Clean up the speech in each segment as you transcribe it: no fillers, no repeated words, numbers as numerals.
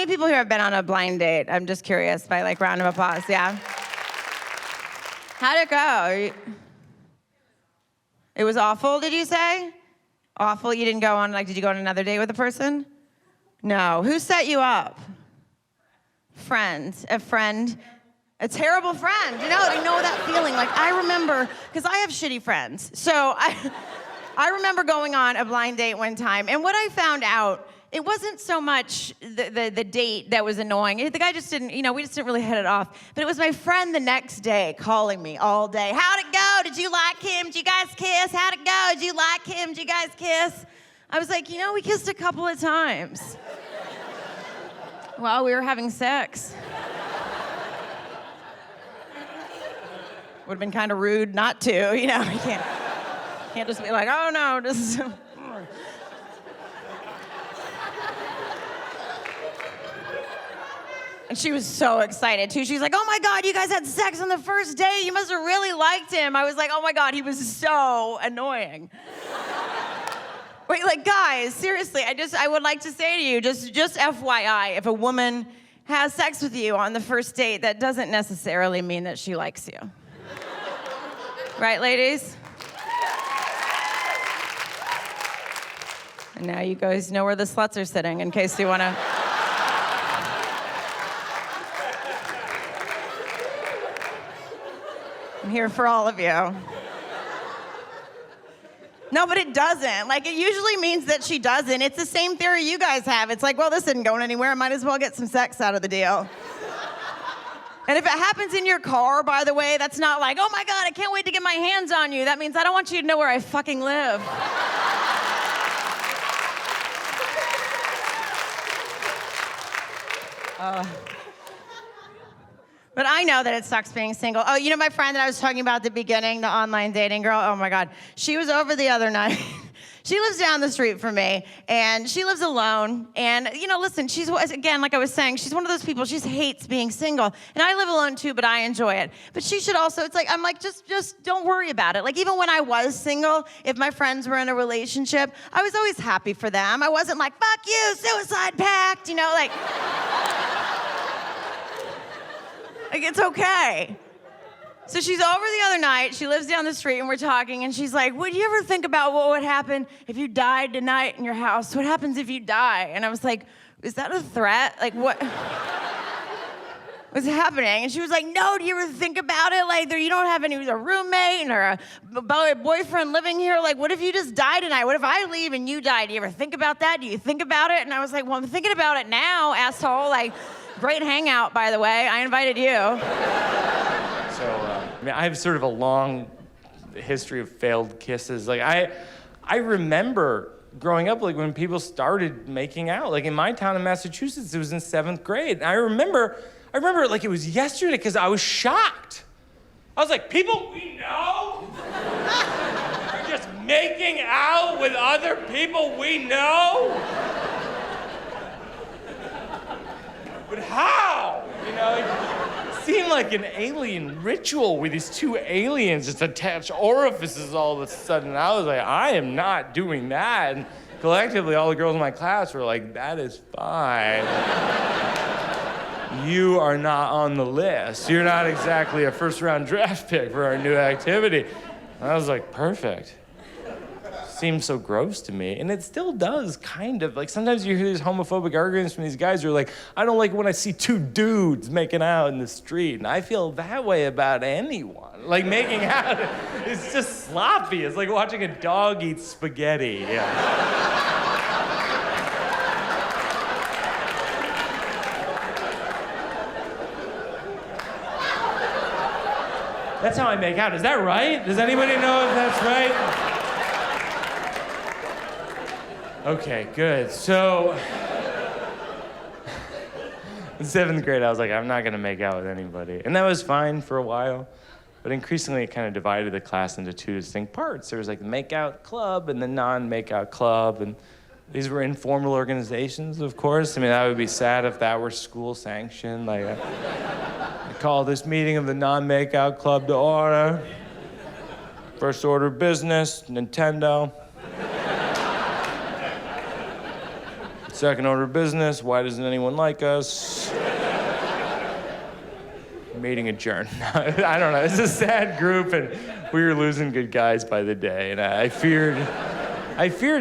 many people here have been on a blind date? I'm just curious by like round of applause, yeah? How'd it go? It was awful, did you say? Awful, you didn't go on, like, did you go on another date with a person? No, who set you up? A friend, a terrible friend. You know that feeling. Like, I remember, because I have shitty friends. So I remember going on a blind date one time, and what I found out, it wasn't so much the date that was annoying. The guy just didn't, we just didn't really hit it off. But it was my friend the next day calling me all day. How'd it go? Did you like him? Did you guys kiss? How'd it go? Did you like him? Did you guys kiss? I was like, we kissed a couple of times. While we were having sex. Would have been kind of rude not to, You can't just be like, oh no, this is... And she was so excited too. She's like, oh my God, you guys had sex on the first date. You must have really liked him. I was like, oh my God, he was so annoying. Wait, like, guys, seriously, I would like to say to you, just FYI, if a woman has sex with you on the first date, that doesn't necessarily mean that she likes you. Right, ladies? And now you guys know where the sluts are sitting in case you want to... I'm here for all of you. No, but it doesn't. Like, it usually means that she doesn't. It's the same theory you guys have. It's like, well, this isn't going anywhere. I might as well get some sex out of the deal. And if it happens in your car, by the way, that's not like, oh my God, I can't wait to get my hands on you. That means I don't want you to know where I fucking live. But I know that it sucks being single. Oh, my friend that I was talking about at the beginning, the online dating girl, oh my God. She was over the other night. She lives down the street from me, and she lives alone. And, listen, she's, again, like I was saying, she's one of those people, she just hates being single. And I live alone too, but I enjoy it. But she should also, I'm like, just don't worry about it. Like, even when I was single, if my friends were in a relationship, I was always happy for them. I wasn't like, fuck you, suicide pact, like... Like, it's okay. So she's over the other night, she lives down the street, and we're talking, and she's like, would you ever think about what would happen if you died tonight in your house? What happens if you die? And I was like, is that a threat? Like, what? What's happening? And she was like, no, do you ever think about it? Like, you don't have a roommate or a boyfriend living here. Like, what if you just die tonight? What if I leave and you die? Do you ever think about that? Do you think about it? And I was like, well, I'm thinking about it now, asshole. Like, great hangout, by the way. I invited you. So, I have sort of a long history of failed kisses. Like, I remember growing up, like, when people started making out. Like, in my town in Massachusetts, it was in 7th grade. And I remember it like it was yesterday because I was shocked. I was like, people we know are just making out with other people we know? But how? It seemed like an alien ritual with these two aliens just attach orifices all of a sudden. I was like, I am not doing that. And collectively, all the girls in my class were like, that is fine. You are not on the list. You're not exactly a first-round draft pick for our new activity. And I was like, perfect. Seems so gross to me, and it still does, kind of. Like, sometimes you hear these homophobic arguments from these guys who are like, I don't like it when I see two dudes making out in the street, and I feel that way about anyone. Like, making out, it's just sloppy. It's like watching a dog eat spaghetti. Yeah. That's how I make out. Is that right? Does anybody know if that's right? Okay, good. So, in 7th grade, I was like, I'm not gonna make out with anybody. And that was fine for a while, but increasingly it kind of divided the class into two distinct parts. There was like the make-out club and the non-make-out club, and these were informal organizations, of course. I mean, that would be sad if that were school sanctioned. Like, I call this meeting of the non-make-out club to order. First order of business, Nintendo. Second order of business, why doesn't anyone like us? Meeting adjourned. I don't know, it's a sad group and we were losing good guys by the day. And I feared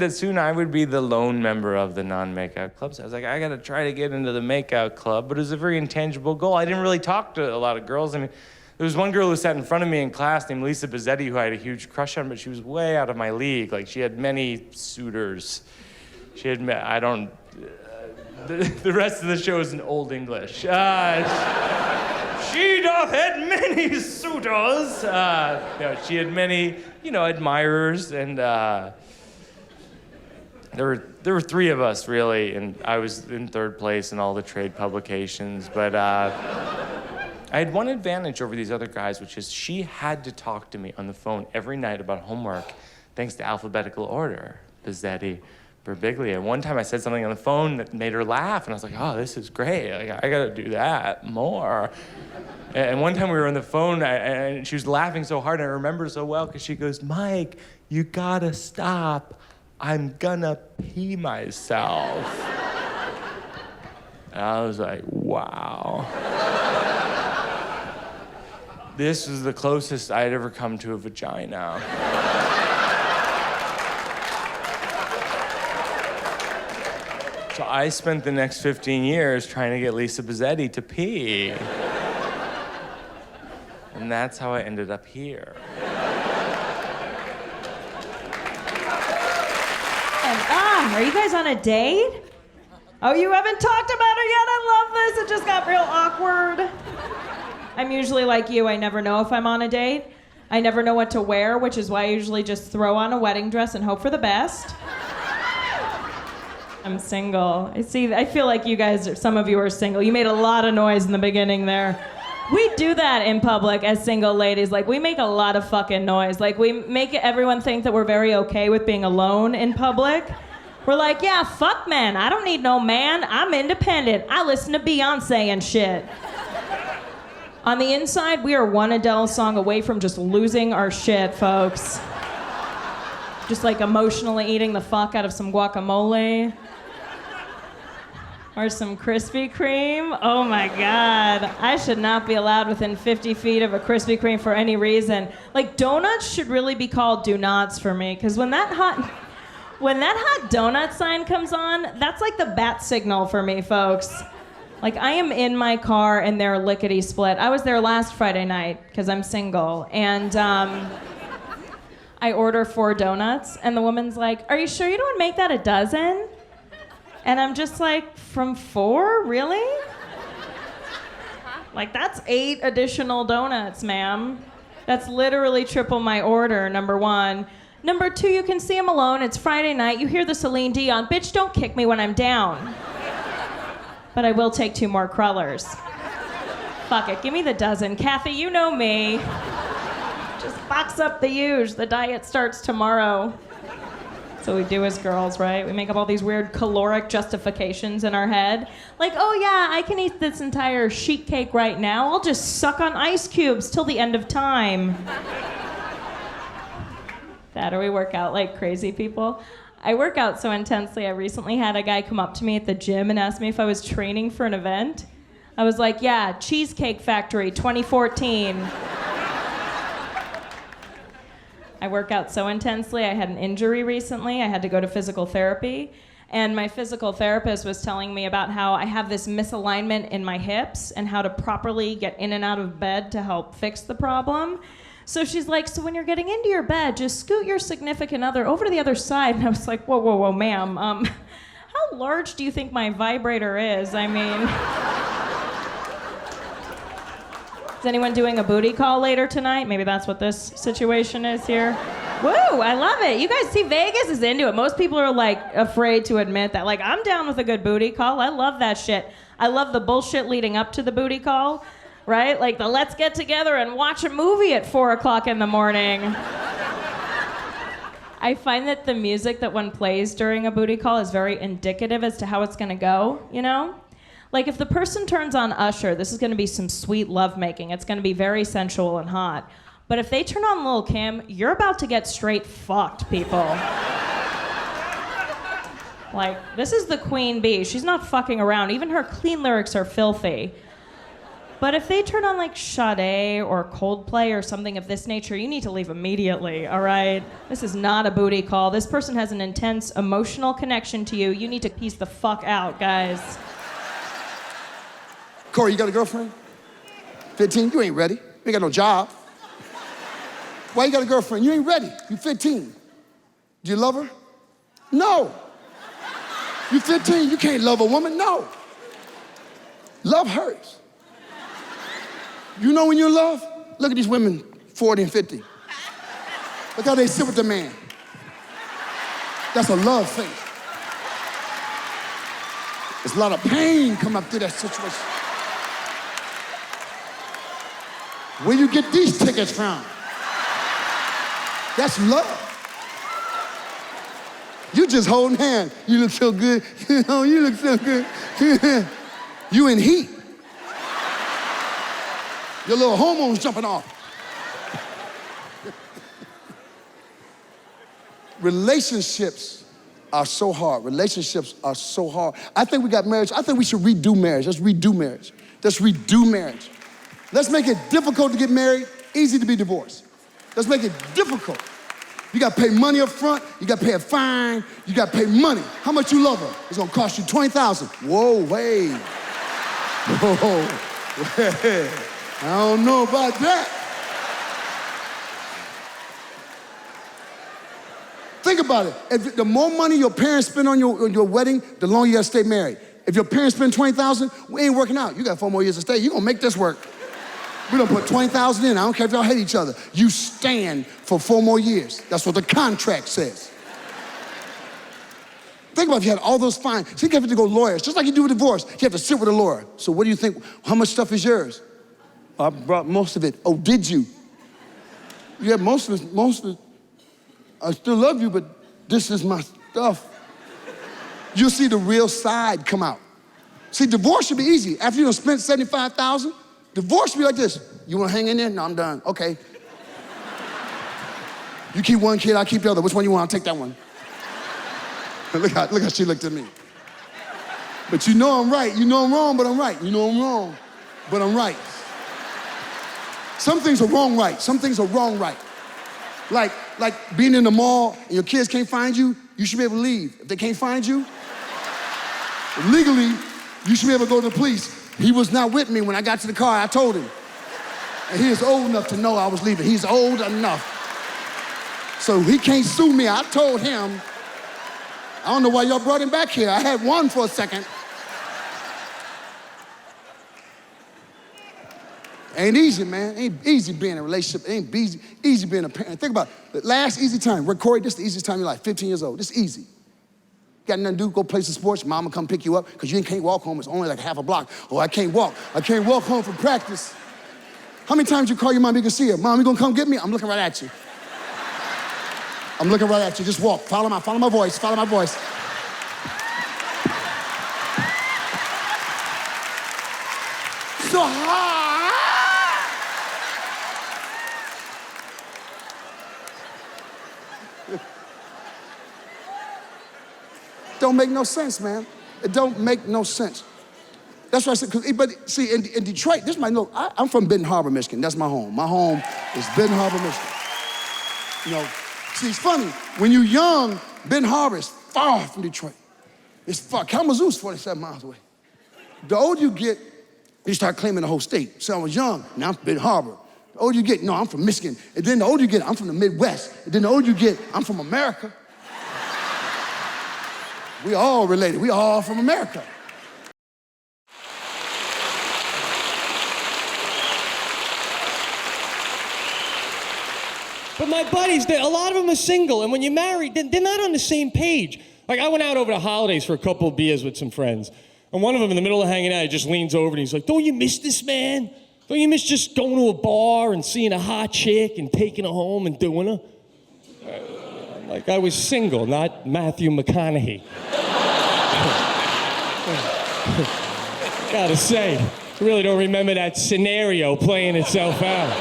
that soon I would be the lone member of the non-makeout club. So I was like, I gotta try to get into the makeout club, but it was a very intangible goal. I didn't really talk to a lot of girls. I mean, there was one girl who sat in front of me in class named Lisa Bizzetti who I had a huge crush on, but she was way out of my league. Like, she had many suitors. She had, the rest of the show is in Old English. She doth had many suitors. She had many, admirers, and there were three of us, really, and I was in third place in all the trade publications, but I had one advantage over these other guys, which is she had to talk to me on the phone every night about homework, thanks to alphabetical order. Bizzetti, Birbiglia. One time I said something on the phone that made her laugh, and I was like, oh, this is great. I gotta do that more. And one time we were on the phone, and she was laughing so hard, and I remember so well, because she goes, Mike, you gotta stop. I'm gonna pee myself. And I was like, wow. This is the closest I'd ever come to a vagina. So I spent the next 15 years trying to get Lisa Bizzetti to pee. And that's how I ended up here. Are you guys on a date? Oh, you haven't talked about her yet? I love this. It just got real awkward. I'm usually like you. I never know if I'm on a date. I never know what to wear, which is why I usually just throw on a wedding dress and hope for the best. I'm single. I feel like you guys, some of you are single. You made a lot of noise in the beginning there. We do that in public as single ladies. Like, we make a lot of fucking noise. Like, we make everyone think that we're very okay with being alone in public. We're like, yeah, fuck men. I don't need no man. I'm independent. I listen to Beyonce and shit. On the inside, we are one Adele song away from just losing our shit, folks. Just like emotionally eating the fuck out of some guacamole. Or some Krispy Kreme. Oh my God. I should not be allowed within 50 feet of a Krispy Kreme for any reason. Like, donuts should really be called do-nots for me, because when that hot donut sign comes on, that's like the bat signal for me, folks. Like, I am in my car and they're lickety split. I was there last Friday night because I'm single, and I order 4 donuts, and the woman's like, "Are you sure you don't make that a dozen?" And I'm just like, from 4? Really? Like, that's 8 additional donuts, ma'am. That's literally triple my order, number 1. Number 2, you can see I'm alone. It's Friday night. You hear the Celine Dion. Bitch, don't kick me when I'm down. But I will take 2 more crullers. Fuck it, give me the dozen. Kathy, you know me. Just box up the huge. The diet starts tomorrow. That's what we do as girls, right? We make up all these weird caloric justifications in our head. Like, oh yeah, I can eat this entire sheet cake right now. I'll just suck on ice cubes till the end of time. That, or we work out like crazy people. I work out so intensely, I recently had a guy come up to me at the gym and ask me if I was training for an event. I was like, yeah, Cheesecake Factory 2014. I work out so intensely. I had an injury recently. I had to go to physical therapy. And my physical therapist was telling me about how I have this misalignment in my hips and how to properly get in and out of bed to help fix the problem. So she's like, so when you're getting into your bed, just scoot your significant other over to the other side. And I was like, whoa, ma'am. How large do you think my vibrator is? I mean... Is anyone doing a booty call later tonight? Maybe that's what this situation is here. Woo, I love it. You guys see, Vegas is into it. Most people are like afraid to admit that. Like, I'm down with a good booty call. I love that shit. I love the bullshit leading up to the booty call, right? Like the let's get together and watch a movie at 4 o'clock in the morning. I find that the music that one plays during a booty call is very indicative as to how it's gonna go, you know? Like, if the person turns on Usher, this is gonna be some sweet lovemaking. It's gonna be very sensual and hot. But if they turn on Lil' Kim, you're about to get straight fucked, people. Like, this is the queen bee. She's not fucking around. Even her clean lyrics are filthy. But if they turn on like Sade or Coldplay or something of this nature, you need to leave immediately, all right? This is not a booty call. This person has an intense emotional connection to you. You need to piece the fuck out, guys. Corey, you got a girlfriend? 15? You ain't ready. You ain't got no job. Why you got a girlfriend? You ain't ready. You 15. Do you love her? No. You 15, you can't love a woman? No. Love hurts. You know when you're in love? Look at these women, 40 and 50. Look how they sit with the man. That's a love face. There's a lot of pain come up through that situation. Where you get these tickets from? That's love. You just holding hands. You look so good. You know, you look so good. You in heat. Your little hormones jumping off. Relationships are so hard. Relationships are so hard. I think we got marriage. I think we should redo marriage. Let's redo marriage. Let's redo marriage. Let's make it difficult to get married, easy to be divorced. Let's make it difficult. You got to pay money up front. You got to pay a fine. You got to pay money. How much you love her? It's going to cost you $20,000. Whoa, wait. Whoa, wait. I don't know about that. Think about it. If the more money your parents spend on your wedding, the longer you gotta stay married. If your parents spend $20,000, we ain't working out. You got 4 more years to stay. You gonna make this work. We don't put $20,000 in. I don't care if y'all hate each other. You stand for 4 more years. That's what the contract says. Think about if you had all those fines. So you have to go lawyers. Just like you do with divorce, you have to sit with a lawyer. So what do you think? How much stuff is yours? I brought most of it. Oh, did you? Yeah, most of it. I still love you, but this is my stuff. You'll see the real side come out. See, divorce should be easy. After you done spent $75,000, divorce should be like this. You wanna hang in there? No, I'm done. Okay. You keep one kid, I keep the other. Which one you want? I'll take that one. look how she looked at me. But you know I'm right. You know I'm wrong, but I'm right. You know I'm wrong, but I'm right. Some things are wrong right. Some things are wrong right. Like being in the mall and your kids can't find you, you should be able to leave. If they can't find you, legally, you should be able to go to the police. He was not with me when I got to the car, I told him. And he is old enough to know I was leaving. He's old enough. So he can't sue me. I told him. I don't know why y'all brought him back here. I had one for a second. Ain't easy, man. Ain't easy being in a relationship. Ain't easy being a parent. Think about it. The last easy time. Corey, this is the easiest time of your life. 15 years old. This is easy. Got nothing to do, go play some sports. Mama come pick you up because you can't walk home. It's only like half a block. Oh, I can't walk. I can't walk home from practice. How many times you call your mom, you can see her? Mom, you gonna come get me? I'm looking right at you. I'm looking right at you. Just walk. Follow my voice. Follow my voice. So hard. Don't make no sense, man. It don't make no sense. That's why I said, but see, in Detroit, this might know, I'm from Benton Harbor, Michigan. That's my home. My home is Benton Harbor, Michigan. You know, see, it's funny. When you're young, Benton Harbor is far from Detroit. It's far. Kalamazoo's 47 miles away. The older you get, you start claiming the whole state. So I was young, now I'm from Benton Harbor. The older you get, no, I'm from Michigan. And then the older you get, I'm from the Midwest. And then the older you get, I'm from America. We all related. We all from America. But my buddies, a lot of them are single, and when you're married, they're not on the same page. Like, I went out over the holidays for a couple of beers with some friends, and one of them in the middle of hanging out, he just leans over and he's like, "Don't you miss this, man? Don't you miss just going to a bar and seeing a hot chick and taking her home and doing her?" Like, I was single, not Matthew McConaughey. Gotta say, I really don't remember that scenario playing itself out.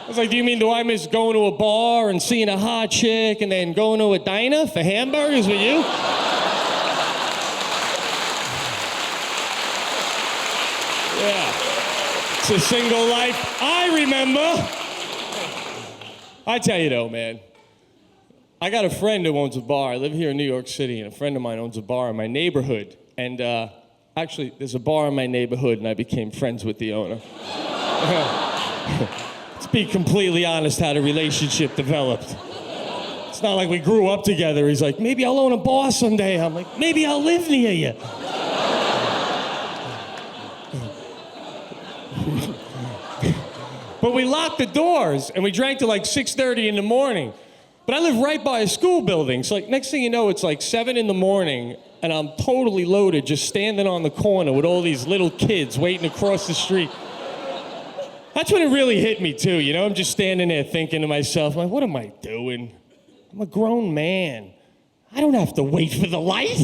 I was like, do I miss going to a bar and seeing a hot chick and then going to a diner for hamburgers with you? Yeah. It's a single life. I remember. I tell you though, man. I got a friend who owns a bar. I live here in New York City, and a friend of mine owns a bar in my neighborhood. And actually, there's a bar in my neighborhood, and I became friends with the owner. To be completely honest, how the relationship developed. It's not like we grew up together. He's like, maybe I'll own a bar someday. I'm like, maybe I'll live near you. But we locked the doors, and we drank till like 6:30 in the morning. But I live right by a school building, so like next thing you know, it's like 7 in the morning, and I'm totally loaded, just standing on the corner with all these little kids waiting across the street. That's when it really hit me too, you know? I'm just standing there thinking to myself, like, what am I doing? I'm a grown man. I don't have to wait for the light.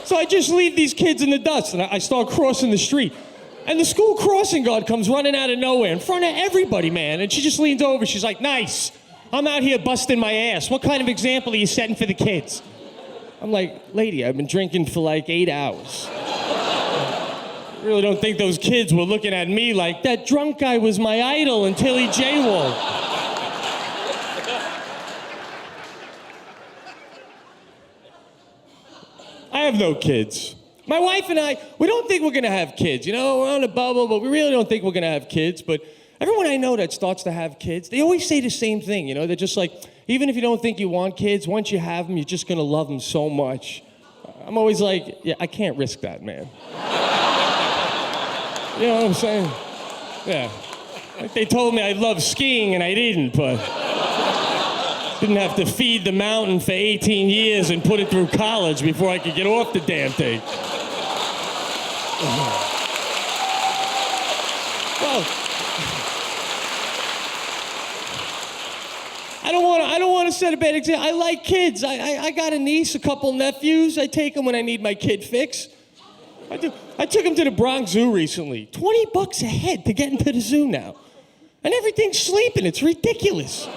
So I just leave these kids in the dust, and I start crossing the street. And the school crossing guard comes running out of nowhere in front of everybody, man. And she just leans over. She's like, nice. I'm out here busting my ass. What kind of example are you setting for the kids? I'm like, lady, I've been drinking for like 8 hours. I really don't think those kids were looking at me like, that drunk guy was my idol until he jaywalked. I have no kids. My wife and I, we don't think we're gonna have kids. You know, we're on a bubble, but we really don't think we're gonna have kids. But everyone I know that starts to have kids, they always say the same thing, you know? They're just like, even if you don't think you want kids, once you have them, you're just gonna love them so much. I'm always like, yeah, I can't risk that, man. You know what I'm saying? Yeah. Like they told me I love skiing and I didn't, but didn't have to feed the mountain for 18 years and put it through college before I could get off the damn thing. Well, I don't want to set a bad example. I like kids. I got a niece, a couple nephews. I take them when I need my kid fix. I took them to the Bronx Zoo recently. $20 a head to get into the zoo now. And everything's sleeping. It's ridiculous.